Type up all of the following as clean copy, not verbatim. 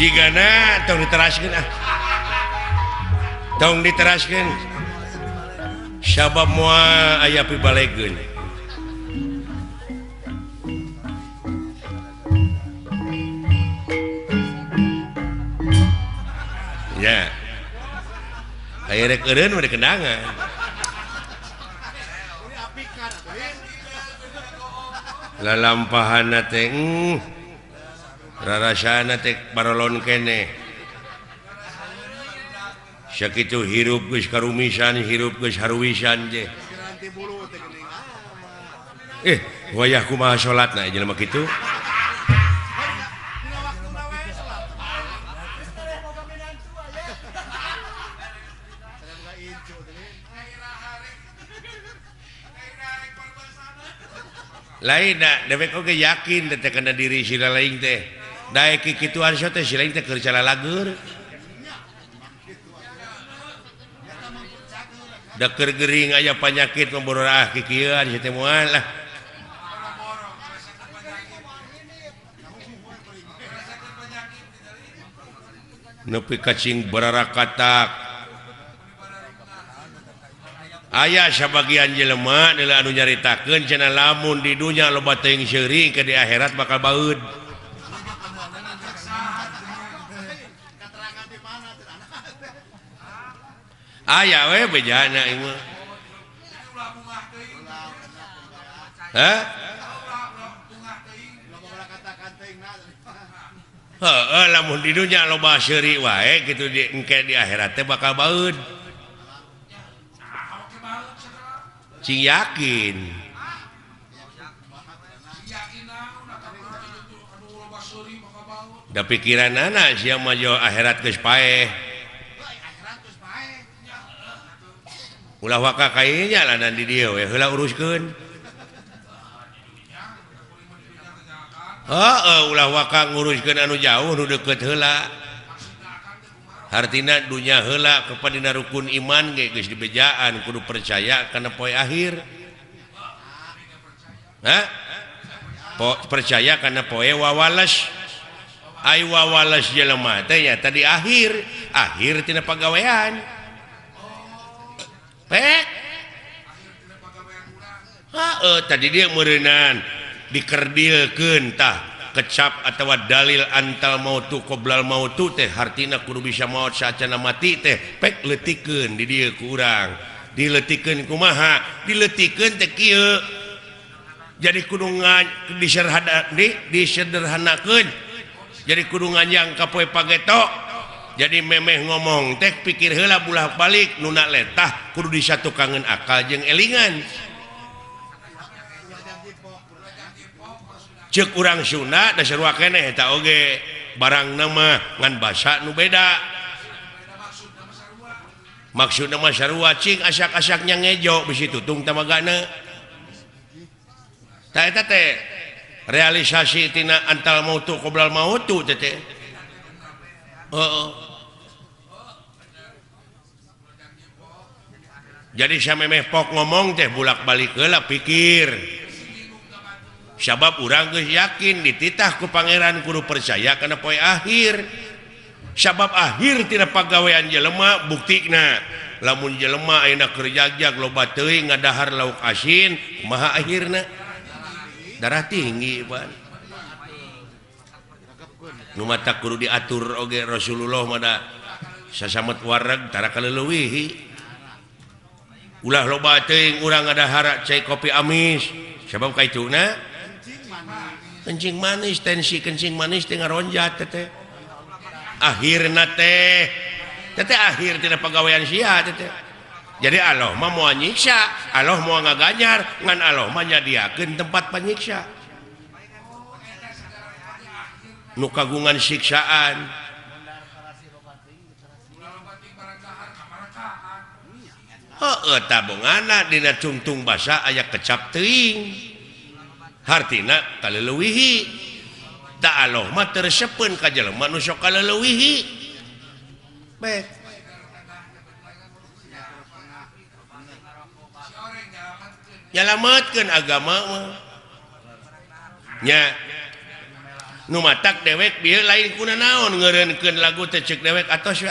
jigana tong diteraskeun tong diteraskeun sabab moal aya pibalegeun ya aya rek eureun mah kendangan lalampahanna teh rarasana teh barolon kene sakitu hirup geus karumisan hirup geus haruwisan je wayah kumaha salatna jelema kitu lain dewek oge yakin teh kana diri si lain teh daek kikituan so teh si lain teh keur calalagur da keur gering aya panyakit memborah kikieuan si teh moal lah nepi cacing bararakatak aya sabagian jelema adalah anu nyaritakeun cenah lamun di dunya loba teuing seuring ke di akhirat bakal baeud. Aya we bejana ieu mah. Hah? Heeh, lamun di dunya loba seuring wae kitu di engke di akhirat teh bakal baeud. Cing yakin da pikiran anak sia mah jo akhirat geus paeh ulah waka kayenya lah di dieu we heula uruskeun ulah waka nguruskeun anu jauh nu deukeut heula hartina dunya heula kepadina rukun iman ge geus dibejaan kudu percaya kana poe akhir. Percaya kana poe wawalas. Ai wawalas jelema teh nya tadi akhir tina pagawean. Tadi dia meureunan dikerdilkeun tah kecap atau dalil antal mautu qoblal mautu teh hartina kudu bisa maut saacana mati teh pek leutikeun di dieu ku urang dileutikeun kumaha dileutikeun teh kieu jadi kudu disederhanakeun jadi kudu nganjang ka poe pageto jadi memeh ngomong teh pikir heula bulah balik nuna letah kudu disatukangeun akal jeung elingan cek urang Sunda da sarua keneh eta oge barang nama ngan basa nu beda maksudna mah sarua cing asak-asaknya ngejo bisi tutung tamagana tah eta teh realisasi tina antal mautu qoblal mautu teh jadi samemeh pok ngomong teh bulak-balik heula pikir sabab urang geus yakin dititah ku pangeran kudu percaya kana poe akhir sabab akhir tina pagawean jelema buktina lamun jelema ayeuna keur jagjag loba teuing ngadahar lauk asin kumaha akhirna darah tinggi pan nu mata kudu diatur oge Rasulullah mah sasamet wareg tara kaleuwih ulah loba teuing urang ngadahar cai kopi amis sabab kaituna kencing manis tensi kencing manis teh ngaronjat teh akhirna teh akhir tina pagawean sia teh jadi Allah mah moal nyiksa Allah moal ngaganyar ngan Allah mah nyadiakeun tempat panyiksa nu kagungan siksaan tabunganna dina tungtung basa aya kecap teuing hartina kaleuwih da Allah mah tersepeun ka jelema nu sok kaleuwih baik nyalametkeun agama mah nya nu matak dewek bieu lain kuna naon ngeureunkeun lagu teh ceuk dewek atos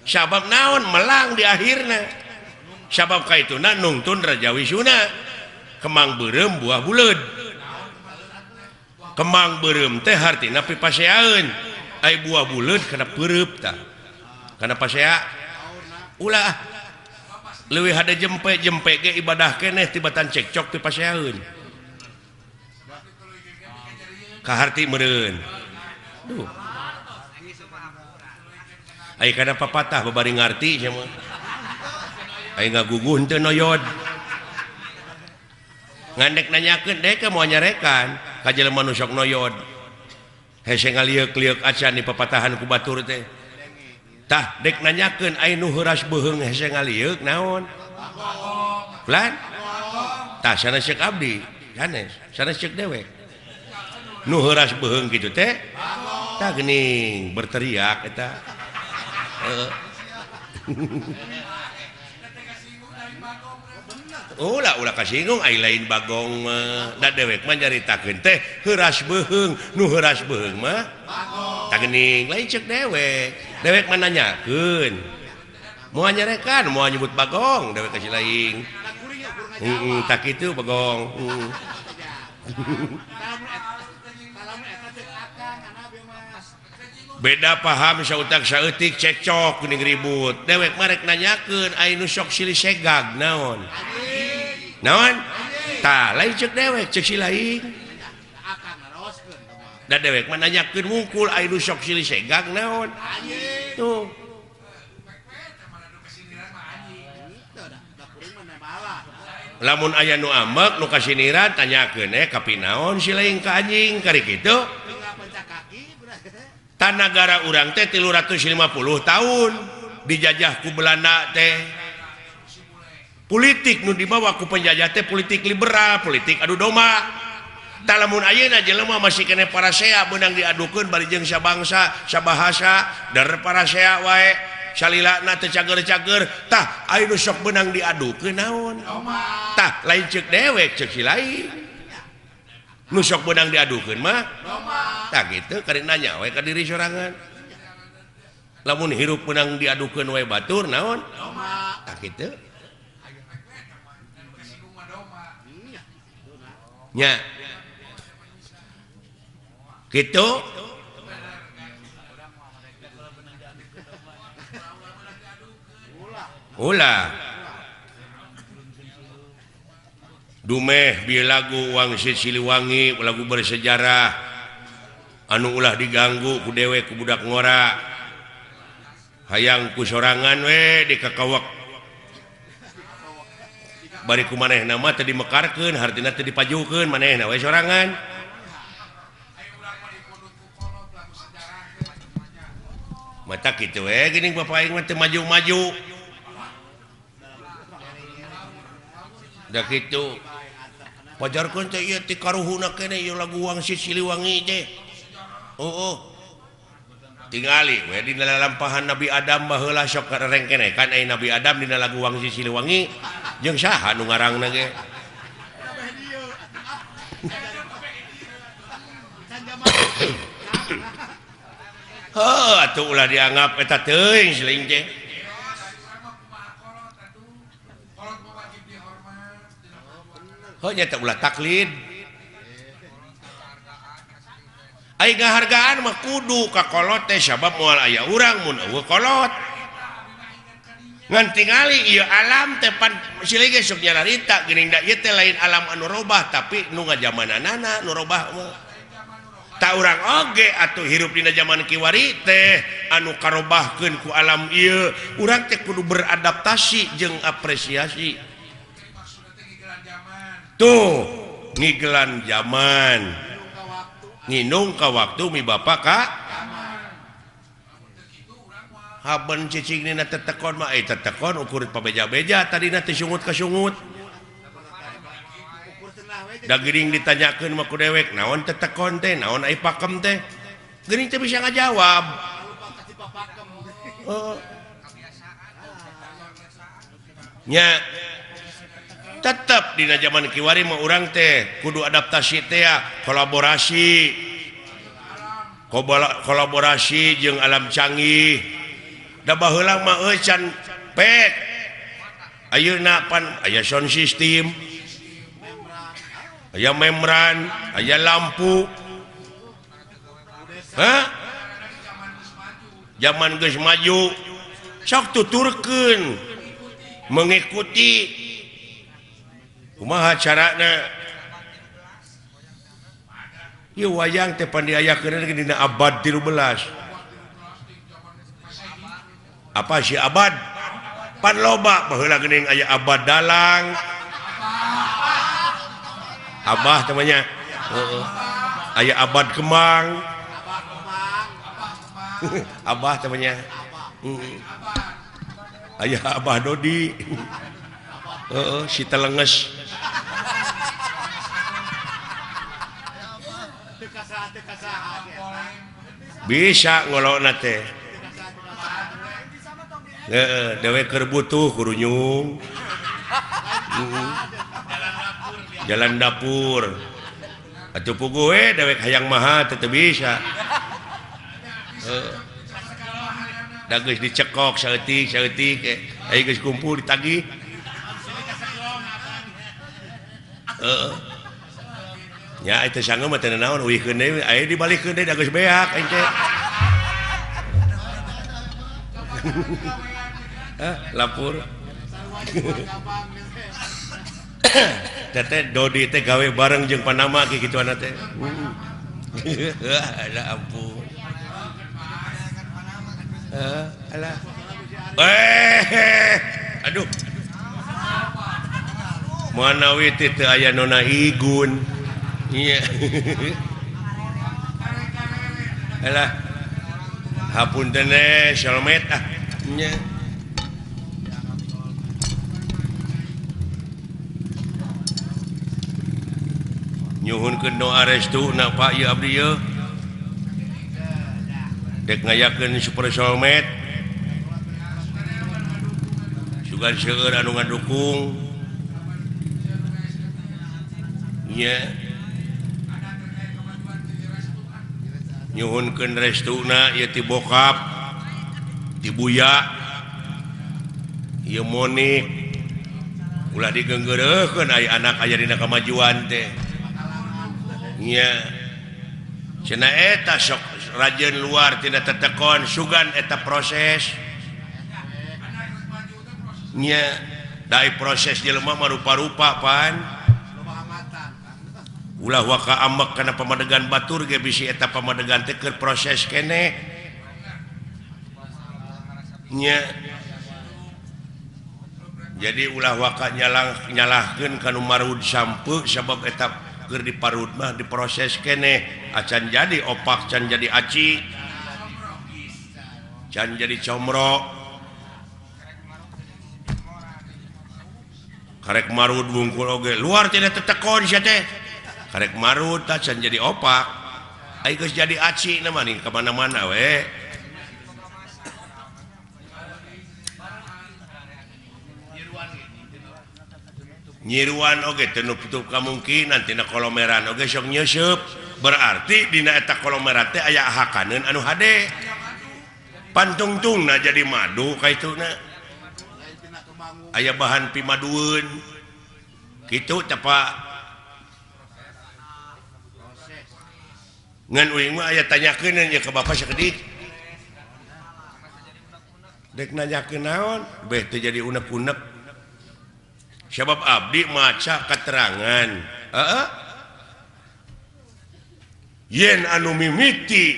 sabab naon melang di akhirna sabab kaituna nungtun Raja Wisuna kemang beureum buah buleud kemang beureum teh hartina pipaseaeun ai buah buleud kana peureup tah kana pasea ulah leuwih hade jempe ge ibadah keneh tibatan cekcok pipaseaeun kaharti meureun duh ai kana papatah babari ngarti sia mah ai ngaguguh teu noyod ngandek nanyakeun dek moal nyarekan ka jelema nu sok noyod hese ngalieuк-lieuк acan di papatahan ku batur teh tah dek nanyakeun ai nu heuras beuheung hese ngalieuк naon lan tah sanes ceuk abdi sanes ceuk dewek nu heuras beuheung kitu teh tah geuning berteriak eta ulah kasinggung ai lain bagong da dewek mah nyaritakeun teh heuras beuheung nu heuras beuheung mah tah geuning lain ceuk dewek mah nanyakeun moal nyarekan moal nyebut bagong dewek kasih lain tak kitu bagong beda paham sautak saeutik cekcok geuning ribut dewek marek nanyakeun ai nu sok silih segag naon tah lain ceuk dewek ceuk si lain da dewek mah nanyakeun wungkul ai nu sok silih segag naon tuh lamun aya nu ambek nu kasiniran tanyakeun kapi naon si lain ka anjing kari kitu tanagara urang teh 350 tahun dijajah ku Belanda teh politik nu dibawa ku penjajah teh politik liberal politik adu domba tah lamun ayeuna jelema masih kene parasea beunang diadukeun bari jeung sabangsa sabahasa dar parasea wae salilana teh cager-cager tah aya nu sok beunang diadukeun naon tah lain ceuk dewek ceuk si lain nu sok beunang diadukeun mah tah kitu karek nanya we ka diri sorangan lamun hirup beunang diadukeun we batur naon tah kitu nya kitu ulah dumeh bieu lagu Wangsit Siliwangi lagu bersejarah anu ulah diganggu ku dewek ku budak ngora hayang ku sorangan we dikakawak bari ku manehna mah teu dimekarkeun hartina teu dipajukeun manehna we sorangan mata kitu we geuning bapak aing mah teu maju-maju da kitu pajarkeun teh ieu ti karuhuna keneh ieu lagu Wangsit Siliwangi teh tingali we dina lalampahan Nabi Adam baheula sok kareng keneh kan aya Nabi Adam dina lagu Wangsit Siliwangi jeung saha nu ngarangna ge atuh ulah dianggap eta teuing siling teh nyata ulah taklid ai ngahargaan mah kudu ka kolot teh sabab moal aya urang mun eueuh kolot ngan tingali ieu alam teh pan silih ge sok nyararita geuning da ieu teh lain alam anu robah tapi nu ngajamananana nu robah mah ta urang oge atuh hirup dina zaman kiwari teh anu karobahkeun ku alam ieu urang teh kudu beradaptasi jeung apresiasi tuh ngigelan zaman nginung ka waktu mi bapak ka haben cicing nina tetekon mah tetekon ukur pabeja-beja tadina teh sungut ka sungut da geuning ditanyakeun mah ku dewek naon tetekon teh naon ai pakem teh geuning teh bisa ngajawab nya tetap dina zaman kiwari mah urang teh kudu adaptasi teh kolaborasi kolaborasi jeung alam canggih da baheula mah can pek ayeuna pan aya sound system aya membran aya lampu zaman geus maju sok tuturkeun mengikuti kumaha carana ieu wayang teh pandiayakeun dina abad 13 apa sih abad pan loba baheula geuning aya abad dalang abah temannya aya abad kemang abah temannya aya abah Dodi si telenges bisa ngolokna teh dewe keur butuh kurunyung jalan dapur atuh puguh we dewek hayang maha teu bisa da geus dicekok saeutik aya geus kumpul ditagih nya itu sanggeum mah teu naon uwihkeun deui aya dibalikeun deui da geus beak aing teh lapur teh Dodi teh gawe bareng jeung Panama kikituan teh ada ampun alah aduh manawi teh teu aya nona Igun iya alah hapunten Solmet nya nyuhunkeun doa restuna Pak ieu abdi ieu dek ngayakeun Super Solmet sugan seueur anu ngadukung nya nyuhunkeun restuna ieu ti bokap ti buya ieu Monik ulah digeunggeureukkeun aya anak aya dina kamajuan teh nya cenah eta sok rajeun luar tina tetekon sugan eta proses nya dai proses jelema mah rupa-rupa pan ulah waka amek kana pamadegan batur ge bisi eta pamadegan teh keur proses keneh nya jadi ulah waka nyalahkeun kanu marud sampeu sabab eta keur diparud mah diproses keneh acan jadi opak can jadi aci can jadi comro karek marud bungkul oge luar tina tetekon sia teh karek marud tah can jadi opak ai geus jadi aci na mah nih ka mana-mana we nyiruan oge teu nutup kamungkinan tina kolomeran oge sok nyeusup berarti dina eta kolomeran teh aya hakaneun anu hade pantungtungna jadi madu kaituna aya bahan pimadueun kitu teh Pak ngan uing mah aya tanyakeun nya ka Bapak sakedik dek nanyakeun naon beh teu jadi unek-unek sebab abdi maca keterangan yen anu mimiti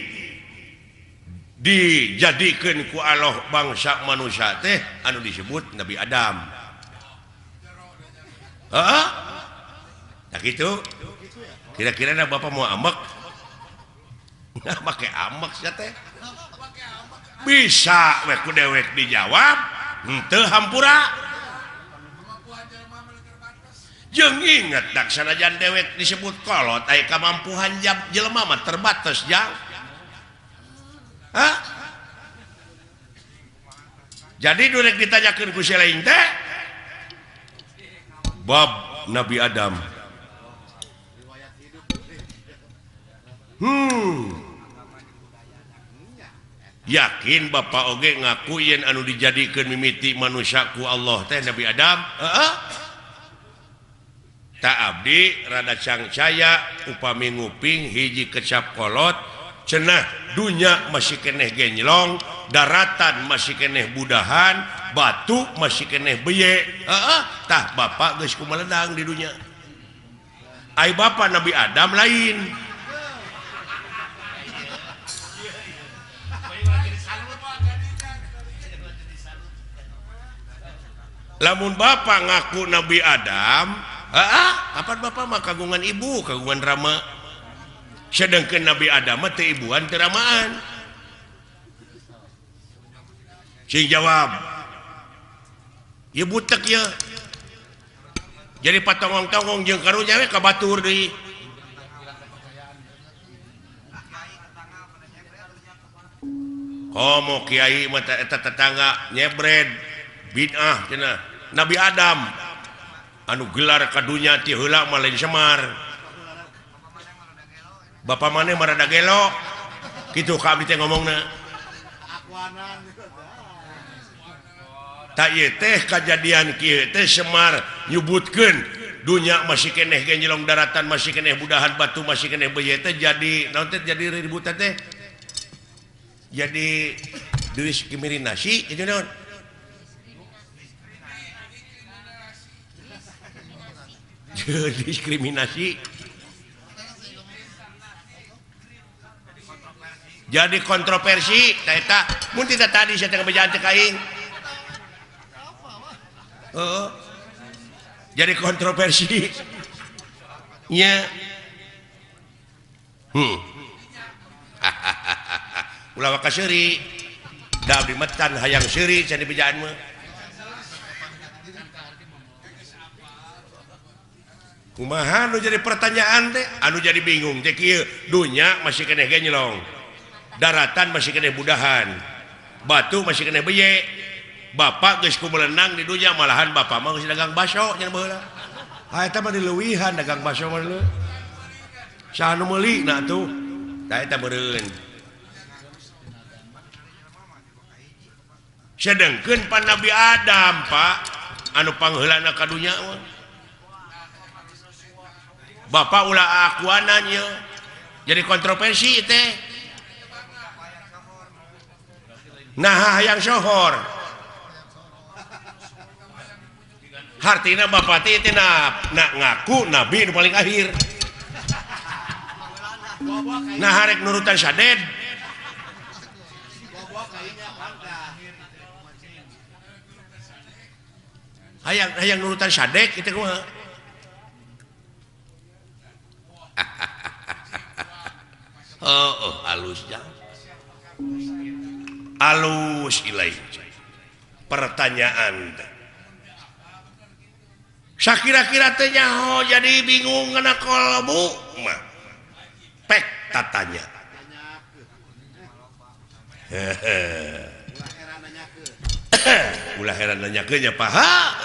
dijadikeun ku Allah bangsa manusia teh anu disebut Nabi Adam tak itu kira-kira na Bapak mau amek make amek sia teh bisa we ku dewek dijawab henteu hampura jeung inget dak sanajan dewek disebut kolot aya kamampuhan jelema mah terbatas jang jadi durek ditanyakeun ku si lain teh bab Nabi Adam yakin Bapak oge ngaku yen anu dijadikeun mimiti manusiaku Allah teh Nabi Adam tak abdi rada cangcaya upami nguping hiji kecap kolot cenah dunya masih keneh genjlong daratan masih keneh budahan batu masih keneh beye tah Bapak geus kumeledang di dunya ai Bapak Nabi Adam lain lamun Bapak ngaku Nabi Adam apa Bapak mah kagungan ibu kagungan rama sedangkan Nabi Adam mah teu ibuan teu ramaan sing jawab ya butek ya jadi patongong-tongong jeung karunya we kabatur deui komo kiai mah eta tetangga nyebred bid'ah cenah Nabi Adam anu gelar kadunya ti heula mah lain Semar Bapak maneh marada gelo kitu ka abdi teh ngomongna tak ieu teh kajadian kieu teh Semar nyebutkeun dunya masih keneh genjlong daratan masih keneh budahan batu masih keneh beye teh jadi naon teh jadi ributan teh jadi diskriminasi itu naon diskriminasi jadi kontroversi eta mun tidak tadi saya tengah bejaan teh aing jadi kontroversi nya ulah ka seuri da abdi metan hayang seuri can di bejaan mah kumaha anu jadi pertanyaan teh anu jadi bingung teh kieu dunya masih keneh genjlong daratan masih keneh budahan batu masih keneh beye Bapak geus kumelenang di dunya malahan Bapak mah geus dagang baso nya baheula eta mah dileuwihan dagang baso mah leuh saha nu meuli na tuh da eta meureun sedengkeun pan Nabi Adam Pak anu pangheulana ka dunya mah Bapak ulah akuananya jadi kontroversi teh nah hayang sohor hartina Bapak teh nak ngaku nabi nu paling akhir nah harek nurutan saded hayang nurutan sadek itu kumaha halusnya halus ilaih pertanyaan sakira-kira teh nyaho jadi bingung ngana kolbu mah pek tatanya ulah heran nanyakeun nya paha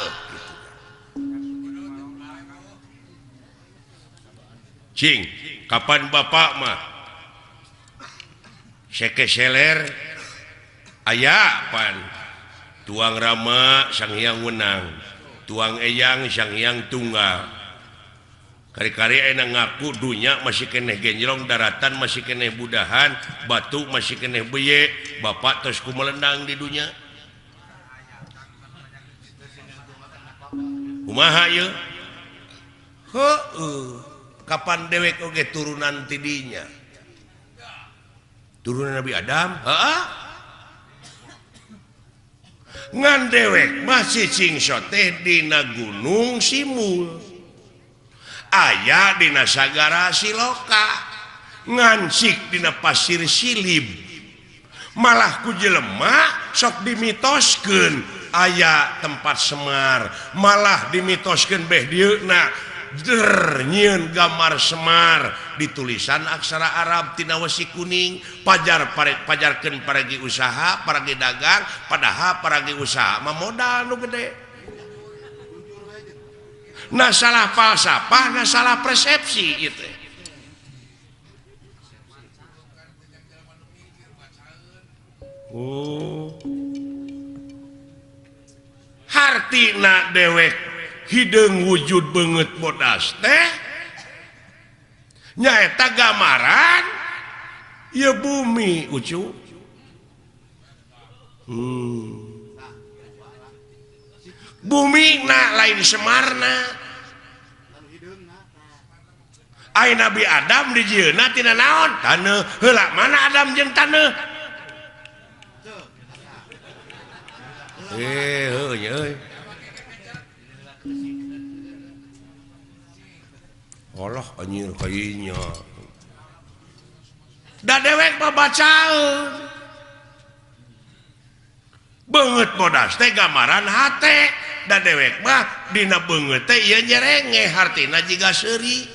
cing kapan Bapak mah seke seler aya pan tuang rama sang hyang wenang tuang eyang sang hyang tunggal kari-kari aya ngaku dunya masih keneh genjlong daratan masih keneh budahan batu masih keneh beye Bapak tos kumelendang di dunya kumaha ieu kapan dewek oge turunan tidinya turunan Nabi Adam ngan dewek masih cingsot teh dina gunung Simul aya dina sagara Siloka ngansik dina pasir Silib malah ku jelema sok dimitoskeun aya tempat Semar malah dimitoskeun beh dieuna nyieun gambar Semar ditulisan aksara Arab tina wesi kuning pajarkeun paragi usaha paragi dagang padahal paragi usaha mah modal nu gede nah salah falsafah nah salah persepsi itu hartina dewek hidung wujud banget bodas teh nyaeta gambaran ya bumi ucu bumi lain Semarna ai Nabi Adam dijieuna tina naon taneuh heula mana Adam jeung taneuh euy Allah anjir kayaknya da dewek babacaeun beungeut bodas teh gambaran hate da dewek mah dina beungeut teh ieu nyerenge hartina jiga seuri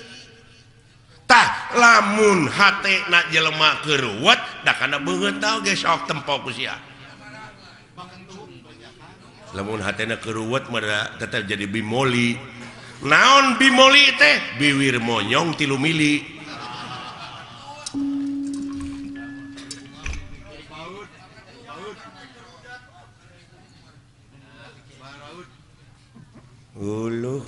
tah lamun hatena jelema keuruwet da kana beungeut tah ge sok tempo ku sia lamun hatena keuruwet mah tetep jadi bimoli naon bimoli teh biwir monyong 3 mili uluh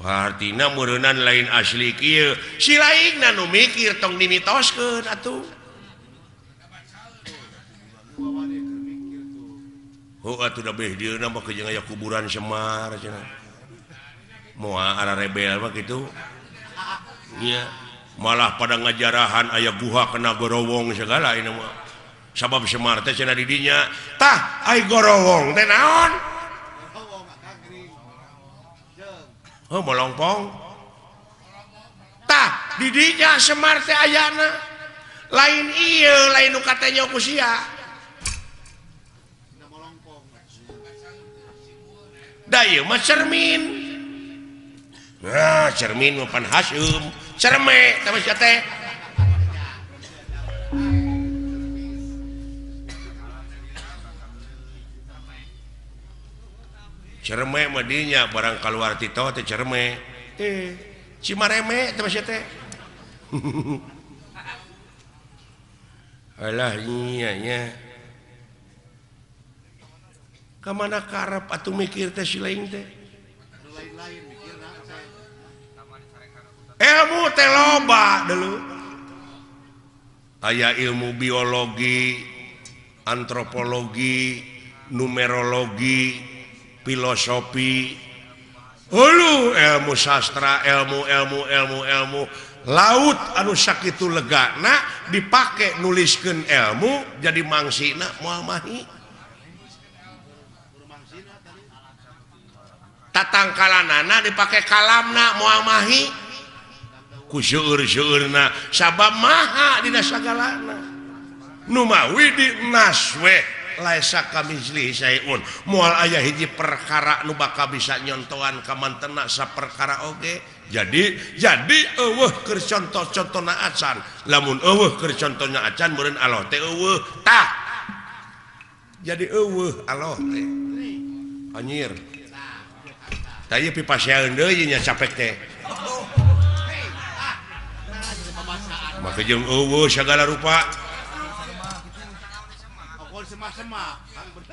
artina meureunnan lain asli kieu si laingna nu mikir tong dimitoskeun atuh atuh da beh dieuna mah jeung aya kuburan Semar cenah moal ara rebel mah kitu nya malah pada ngajarahan aya guha kena gorowong segala ini mah sabab Semar teh cenah di dinya tah ai gorowong teh naon molongpong tah di dinya Semar teh ayana lain ieu lain nu katanya ku sia da ieu mah cermin nah cermin mah pan Hasyum cerme tah sia teh cerme mah dinya barang kaluar tito teh cerme Cimareme teh sia teh alah nya nya kamana karep atuh mikir teh si lain teh ilmu teh loba dulu aya ilmu biologi antropologi numerologi filosofi ilmu sastra ilmu laut anu sakitu legana dipake nuliskeun ilmu jadi mangsina moal mahi tatangkalanana dipake kalamna moal mahi ku seueur-seueurna sabab maha dina sagalana nu mawi di naswe laisa kamizli sayun moal aya hiji perkara nu bakal bisa nyontohan ka mantena saperkara oge jadi eueuh keur contoh-contohna acan lamun eueuh keur contohna acan meureun Allah teh eueuh tah jadi eueuh Allah teh anjir tah ieu pipasyaeun deui nya capek teh maka jeung eueuh sagala rupa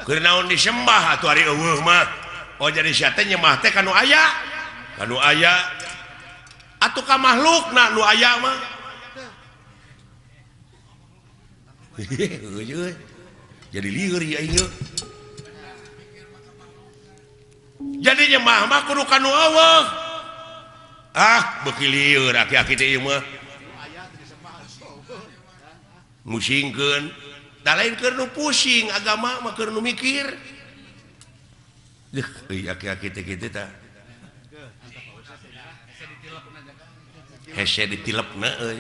keur naon disembah atuh ari eueuh mah oh jadi sia teh nyembah teh kanu aya atuh ka makhlukna nu aya mah jadi lieur ya ieu jadi nyembah mah kudu kanu eueuh beuki lieur aki-aki teh ieu mah musingkeun da lain keur nu pusing agama mah keur nu mikir aki-aki teh kitu tah hese ditilepna euy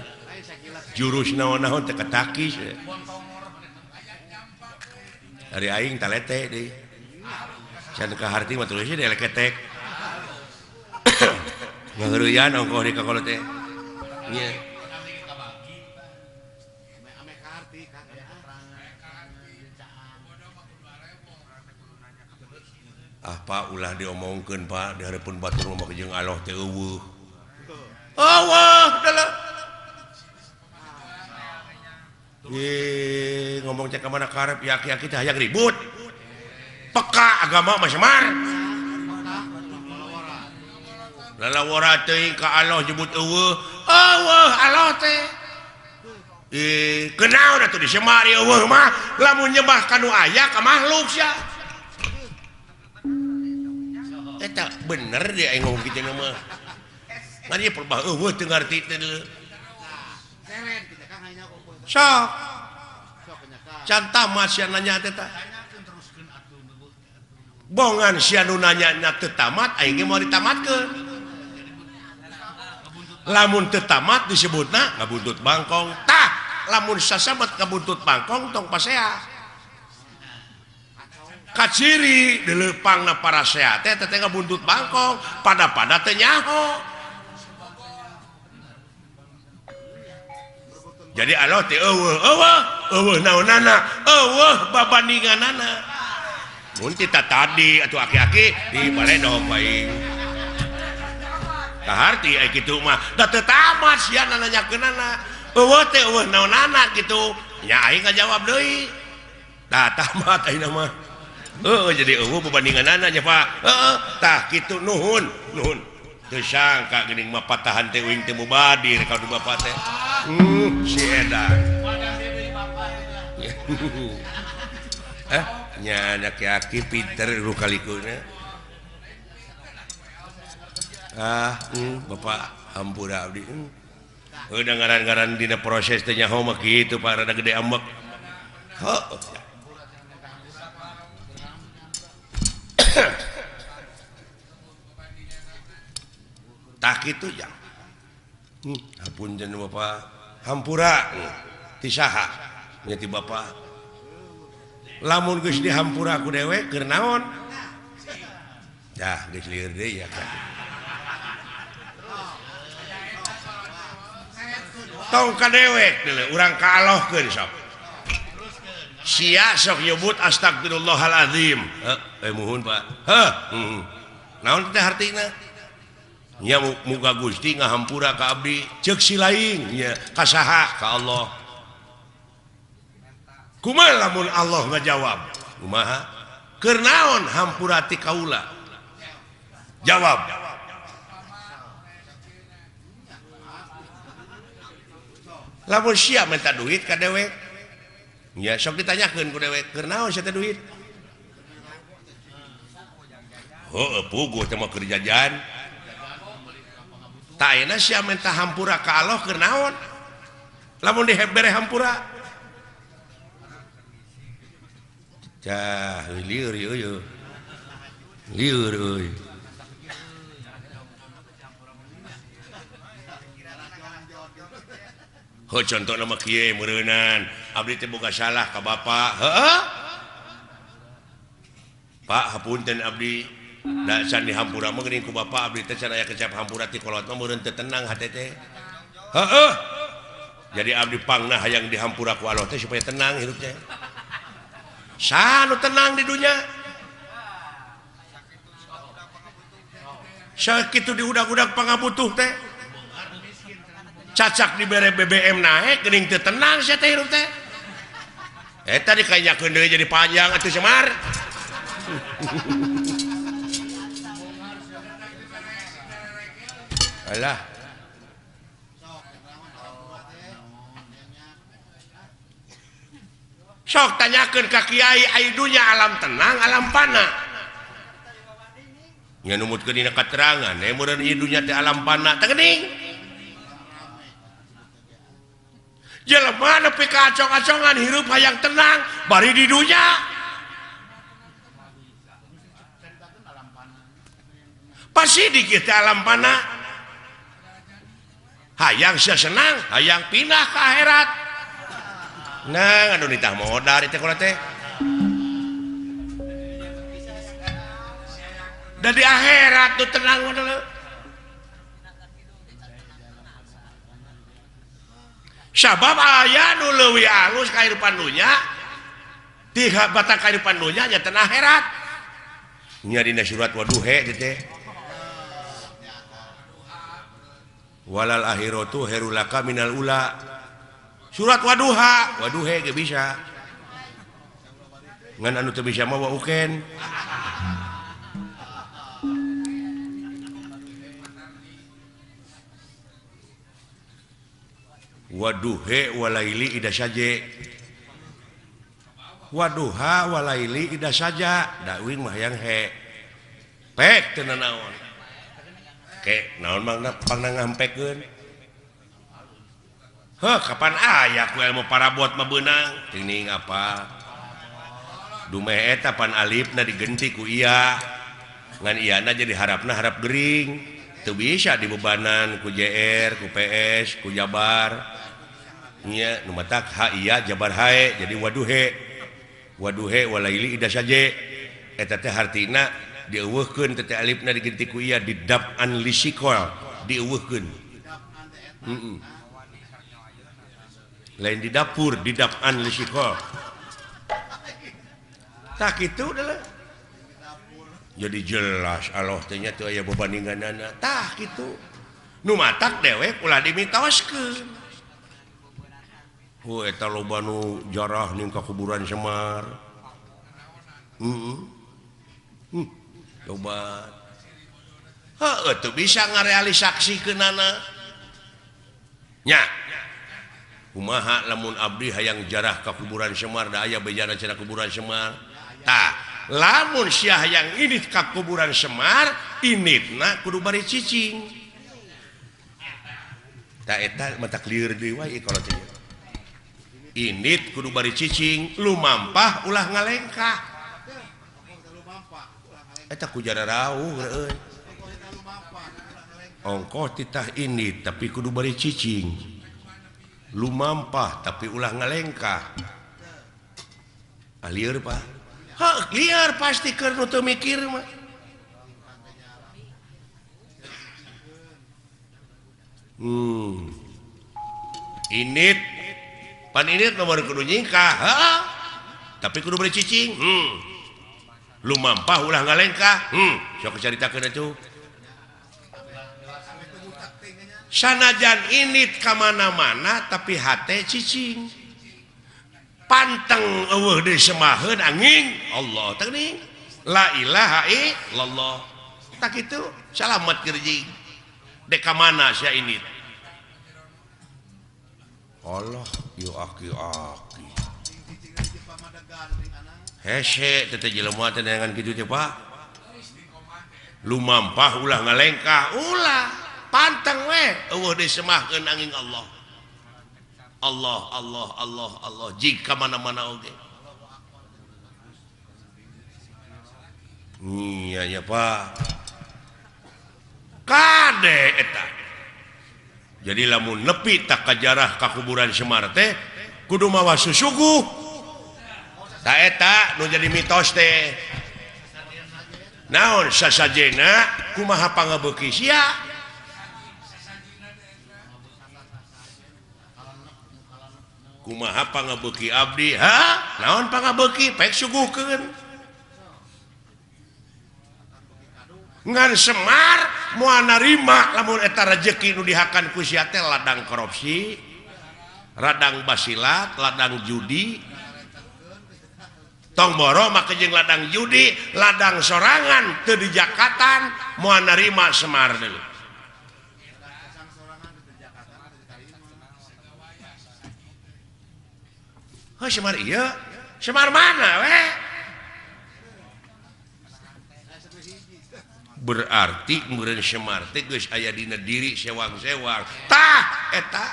jurus naon-naon teh katakis ari aing talete deui can ka harti mah tulisnya di leketek ngaheureuyaan ongkoh di kakolo teh nya Pak ulah diomongkeun Pak di hareupeun batur mah jeung Allah teh eueuh Allah ngomong cek kemana karep yaki-yaki teh hayang ribut peka agama mah Semar lalawara teuing ka Allah nyebut eueuh Allah teh kenal atuh di Semar eueuh mah lamun nyembah kanu aya ka makhluk sia eta bener dia aing ngomong kitu mah ngan ieu perbah eueuh teu ngarti teh sok can tamat sia nanya teh tah bongan sia nu nanya teu tamat aing ge mau ditamatkeun lamun teu tamat disebutna ngabuntut bangkong tah lamun sasabat ngabuntut bangkong tong pasea kaciri dilepangna para sea teh teh ngabuntut bangkong pada teu nyaho jadi Allah teh eueuh naonana eueuh babandinganana mun kita tadi atuh aki-aki di baledog bae kaharti aya kitu mah da teu tamat sia nanyakeunana eueuh teh eueuh naonana kitu nya aing ngajawab deui da tamat ayeuna mah jadi eueuh babandinganana nya Pak tah kitu nuhun teu sangka geuning mah patahan teh uing teh mubadir ka Bapak teh si edan nya aki-aki pinter lu kalikuna Bapak hampura abdi udah ngaran-ngaran dina proses teh nyaho mah kitu Pak rada gede ambek tak kitu ya hapunten Bapak hampura ti saha nya ti Bapak lamun geus dihampura ku dewek keur naon dah geus lieur deui ya kan tong ka dewek deuleu urang kaalohkeun sok sia sok nyebut astagfirullahalazim muhun Pak naon teh artina nya muga Gusti ngahampura ka abdi ceuk si laing nya ka saha ka Allah kumaha lamun Allah ngajawab kumaha keur naon hampura ti kaula jawab lamun sia minta duit ka dewek nya sok ditanyakeun ku dewek keur naon sia teh duit puguh teh mah keur jajan tak enak sia minta hampura ka Allah keur naon lamun dibere hampura cah lieur ieu lieur euy contoh nama kieu meureunan abdi teh boga salah ka Bapak Pak hapunten abdi da can dihampura mah geuning ku Bapak abdi teh can aya kecap hampura ti kolot mah meureun teu tenang hate teh jadi abdi pangna hayang dihampura ku Allah teh supaya tenang hirup teh sanu tenang di dunia sakitu diudag-udag pangabutuh teh cacak dibere BBM naik geuning teu tenang sia teh hirup teh eta dikanyakeun deui jadi panjang atuh Semar alah sok tanyakeun ka kiai ai dunya alam tenang alam pana nya numutkeun dina katerangan meureun ieu dunya teh alam pana teh geuning jelema nepi ka acong-acongan hirup hayang tenang bari di dunya pasti dikit alam pana hayang sia senang hayang pindah ke akhirat nah anu nitah modar teh kula teh da di akhirat tuh tenang dulu sabab aya nu leuwih alus kahirupan dunya ti batak kahirupan dunya nya teh akhirat nya dina surat Waduhe teh walal akhiratu herulaka minal ula surat Wadduha Waduhe ge bisa ngan anu teu bisa mah uken Waduhe walaili ida saja Waduha walaili ida saja dawing mah yang he pek teu naon ke naon mangna pangna ngampekeun heuh kapan aya ku ilmu parabot mah beunang teuing apa dumeh eta pan alifna digenti ku iya ngan iyana jadi harapna harap gering teu bisa dibebanan ku JR ku PS ku Jabar nya nu matak ha iya Jabar hae jadi waduhe walaili ida saje eta teh hartina dieuweuhkeun teh alifna digenti ku iya didab'an lisikol dieuweuhkeun lain di dapur didab'an lisikol tak kitu adalah jadi jelas Allah teh nya teu aya babandinganana tah kitu nu matak dewek ulah dimitoskeun eta loba nu jarah ning ka kuburan Semar coba heuh teu bisa ngarealisaksikeunana nya kumaha lamun abdi hayang jarah ka kuburan Semar da aya bejana cenah kuburan Semar tah lamun sia hayang init ka kuburan Semar initna kudu bari cicing tah eta mata clear deui wae kalau teh init kudu bari cicing lumampah ulah ngalengkah eta ku jara rawuh euy ongkoh titah init tapi kudu bari cicing lumampah tapi ulah ngalengkah lieur Pak heuh lieur pasti keur nu teu mikir mah init pan init nomor kudu nyingkah tapi kudu beri cicing lumampah ulah ngalengkah sok caritakeun atuh sanajan init ka mana-mana tapi hate cicing panteng eueuh deui semaheun anging Allah teuing la ilaha illallah tak kitu salamet kerjing dek ka mana sia init Allah yo aki-aki hese teh jelema teh dengan kitu teh Pak lumampah ulah ngalengkah ulah panteng we eueuh deui semahkeun angin Allah Allah Allah Allah Allah jika mana-mana oge iya ya Pak kade eta jadi lamun nepi tak kajarah ka kuburan Semar teh kudu mawa susuguh ta eta nu jadi mitos teh naon sasajena kumaha pangabeuki sia kumaha pangabeuki abdi naon pangabeuki pek suguhkeun ngan Semar moal narima lamun eta rezeki nu dihakan ku sia teh ladang korupsi, ladang basilat, ladang judi. Tong boro make jeung ladang judi, ladang sorangan teu dijakatan moal narima Semar deui. Oh, Semar ieu? Semar mana we? Berarti meureun Semar teh geus aya dina diri sewang-sewang tah eta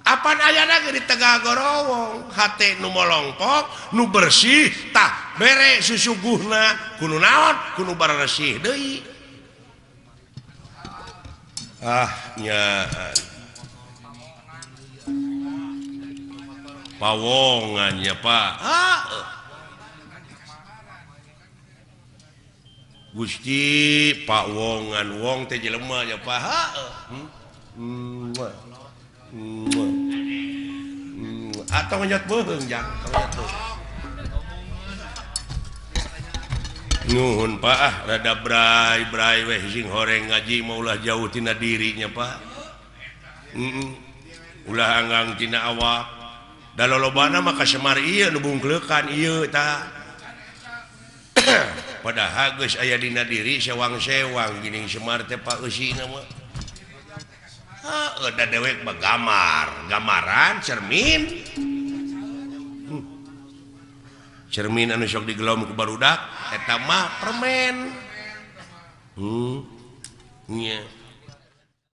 apan ayana ge di Tegal Gorowong hate nu molongpok nu bersih tah bere susuguhna kudu naon kudu bararesih deui nyaan pawongan ya Pak Gusti Pak Wongan wong teh jelema ya Pak atau nyot beuheung jang nuhun Pak rada brai-brai weh sing horeng ngaji maulah jauh tina dirinya Pak ulah anggang tina awak da lolobana maka Semar ieu nu bungklekan ieu tah padahal geus aya dina diri sewang-sewang geuning Semar teh paeusina mah da dewek mah gamaran cermin cermin anu sok digelom ku barudak eta mah permen nya